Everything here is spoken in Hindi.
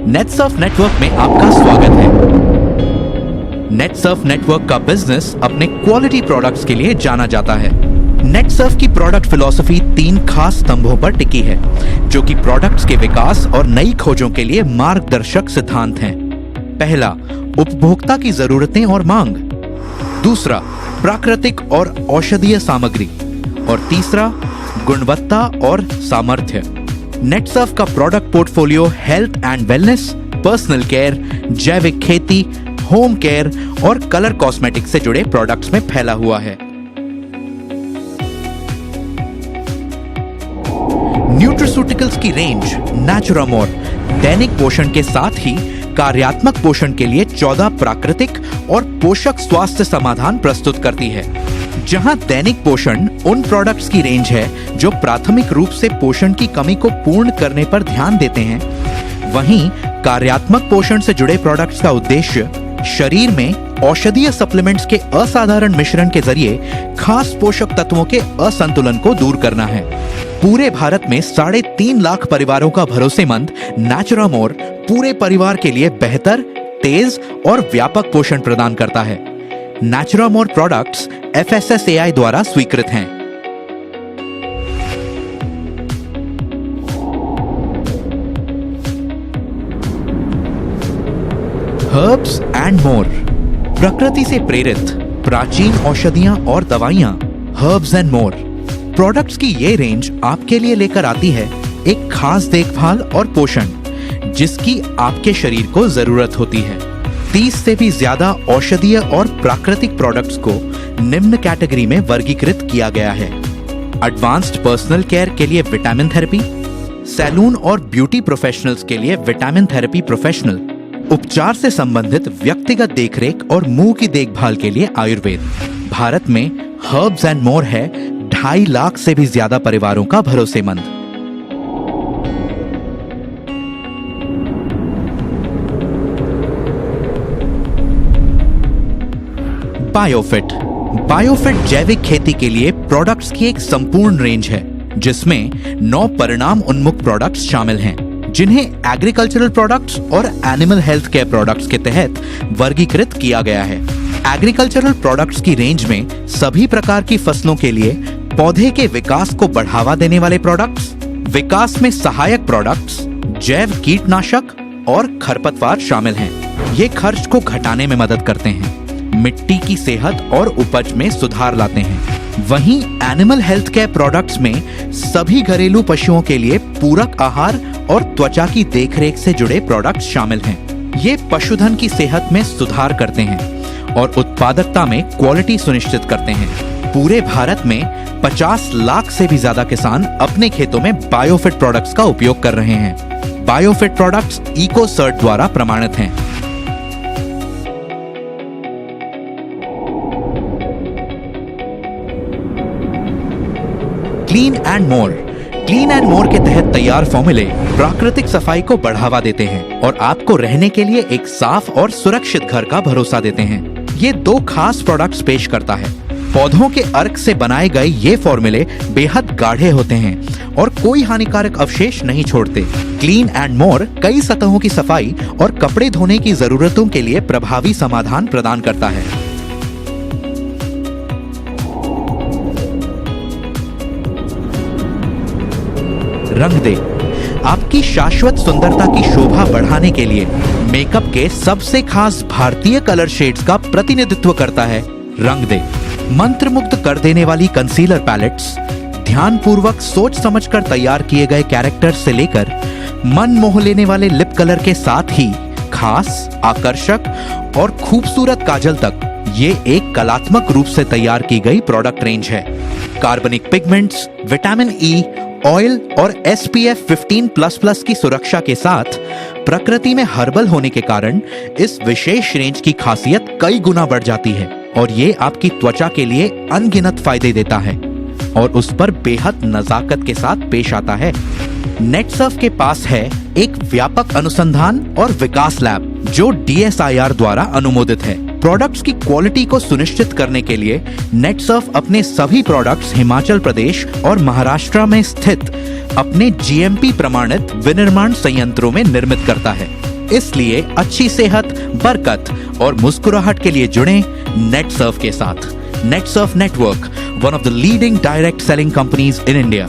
नेटसर्फ नेटवर्क में आपका स्वागत है। नेटसर्फ नेटवर्क का बिजनेस अपने क्वालिटी प्रोडक्ट्स के लिए जाना जाता है। नेटसर्फ की प्रोडक्ट फिलॉसफी 3 खास स्तंभों पर टिकी है, जो कि प्रोडक्ट्स के विकास और नई खोजों के लिए मार्गदर्शक सिद्धांत हैं। पहला, उपभोक्ता की जरूरतें और मांग। दूसरा, प्राकृतिक और औषधीय सामग्री। और तीसरा, गुणवत्ता और सामर्थ्य। नेटसर्फ का product portfolio health and wellness, personal care, जैविक खेती, होम केयर और कलर कॉस्मेटिक से जुड़े प्रोडक्ट्स में फैला हुआ है। न्यूट्रास्यूटिकल्स की रेंज नेचुरामोर दैनिक पोषण के साथ ही कार्यात्मक पोषण के लिए 14 प्राकृतिक और पोषक स्वास्थ्य समाधान प्रस्तुत करती है। जहां दैनिक पोषण उन प्रोडक्ट्स की रेंज है जो प्राथमिक रूप से पोषण की कमी को पूर्ण करने पर ध्यान देते हैं, वहीं कार्यात्मक पोषण से जुड़े प्रोडक्ट्स का उद्देश्य शरीर में औषधीय सप्लीमेंट्स के असाधारण मिश्रण के जरिए खास पोषक तत्वों के असंतुलन को दूर करना है। पूरे भारत में 3.5 लाख परिवारों का भरोसेमंद नेचुरामोर पूरे परिवार के लिए बेहतर, तेज और व्यापक पोषण प्रदान करता है। नेचुरामोर प्रोडक्ट्स FSSAI द्वारा स्वीकृत हैं। हर्ब्स एंड मोर, प्रकृति से प्रेरित प्राचीन औषधियां और दवाइयां। हर्ब्स एंड मोर प्रोडक्ट्स की ये रेंज आपके लिए लेकर आती है एक खास देखभाल और पोषण जिसकी आपके शरीर को जरूरत होती है। 30 से भी ज्यादा औषधीय और प्राकृतिक प्रोडक्ट्स को निम्न कैटेगरी में वर्गीकृत किया गया है। एडवांस्ड पर्सनल केयर के लिए विटामिन थेरेपी, सैलून और ब्यूटी प्रोफेशनल्स के लिए विटामिन थेरेपी प्रोफेशनल, उपचार से संबंधित व्यक्तिगत देखरेख और मुंह की देखभाल के लिए आयुर्वेद। भारत में हर्ब्स एंड मोर है 2.5 लाख से भी ज्यादा परिवारों का भरोसेमंद। बायोफिट, बायोफिट जैविक खेती के लिए प्रोडक्ट्स की एक संपूर्ण रेंज है जिसमें 9 परिणाम उन्मुख प्रोडक्ट्स शामिल हैं, जिन्हें एग्रीकल्चरल प्रोडक्ट्स और एनिमल हेल्थ केयर प्रोडक्ट्स के तहत वर्गीकृत किया गया है। एग्रीकल्चरल प्रोडक्ट्स की रेंज में सभी प्रकार की फसलों के लिए पौधे के विकास को बढ़ावा देने वाले प्रोडक्ट्स, विकास में सहायक प्रोडक्ट्स, जैव कीटनाशक और खरपतवार शामिल हैं। ये खर्च को घटाने में मदद करते हैं, मिट्टी की सेहत और उपज में सुधार लाते हैं। वहीं एनिमल हेल्थ केयर प्रोडक्ट्स में सभी घरेलू पशुओं के लिए पूरक आहार और त्वचा की देखरेख से जुड़े प्रोडक्ट्स शामिल हैं। ये पशुधन की सेहत में सुधार करते हैं और उत्पादकता में क्वालिटी सुनिश्चित करते हैं। पूरे भारत में 50 लाख से भी ज्यादा किसान अपने खेतों में बायोफिट प्रोडक्ट्स का उपयोग कर रहे हैं। बायोफिट प्रोडक्ट्स इकोसर्ट द्वारा प्रमाणित हैं। Clean and more, clean and more के तहत तैयार फॉर्मूले प्राकृतिक सफाई को बढ़ावा देते हैं और आपको रहने के लिए एक साफ और सुरक्षित घर का भरोसा देते हैं। ये 2 खास प्रोडक्ट्स पेश करता है। पौधों के अर्क से बनाए गए ये फॉर्मूले बेहद गाढ़े होते हैं और कोई हानिकारक अवशेष नहीं छोड़ते। क्लीन एंड मोर कई सतहों की सफाई और कपड़े धोने की जरूरतों के लिए प्रभावी समाधान प्रदान करता है। रंग दे, आपकी शाश्वत सुंदरता की शोभा बढ़ाने के लिए मेकअप के सबसे खास भारतीय कलर शेड्स का प्रतिनिधित्व करता है रंग दे। मंत्रमुग्ध कर देने वाली कंसीलर पैलेट्स, ध्यानपूर्वक सोच समझकर तैयार किए गए कैरेक्टर्स से लेकर मन मोह लेने वाले लिप कलर के साथ ही खास, आकर्षक और खूबसूरत काजल तक, ये एक कलात्मक रूप से तैयार की गई प्रोडक्ट रेंज है। कार्बनिक पिगमेंट्स, विटामिन ई, ऑयल और SPF 15++ की सुरक्षा के साथ प्रकृति में हर्बल होने के कारण इस विशेष रेंज की खासियत कई गुना बढ़ जाती है और ये आपकी त्वचा के लिए अनगिनत फायदे देता है और उस पर बेहद नजाकत के साथ पेश आता है। नेटसर्फ के पास है एक व्यापक अनुसंधान और विकास लैब जो DSIR द्वारा अनुमोदित है। प्रोडक्ट्स की क्वालिटी को सुनिश्चित करने के लिए नेटसर्फ अपने सभी प्रोडक्ट्स हिमाचल प्रदेश और महाराष्ट्र में स्थित अपने GMP प्रमाणित विनिर्माण संयंत्रों में निर्मित करता है। इसलिए अच्छी सेहत, बरकत और मुस्कुराहट के लिए जुड़ें नेटसर्फ के साथ। Netsurf network, one of the leading direct selling companies in India.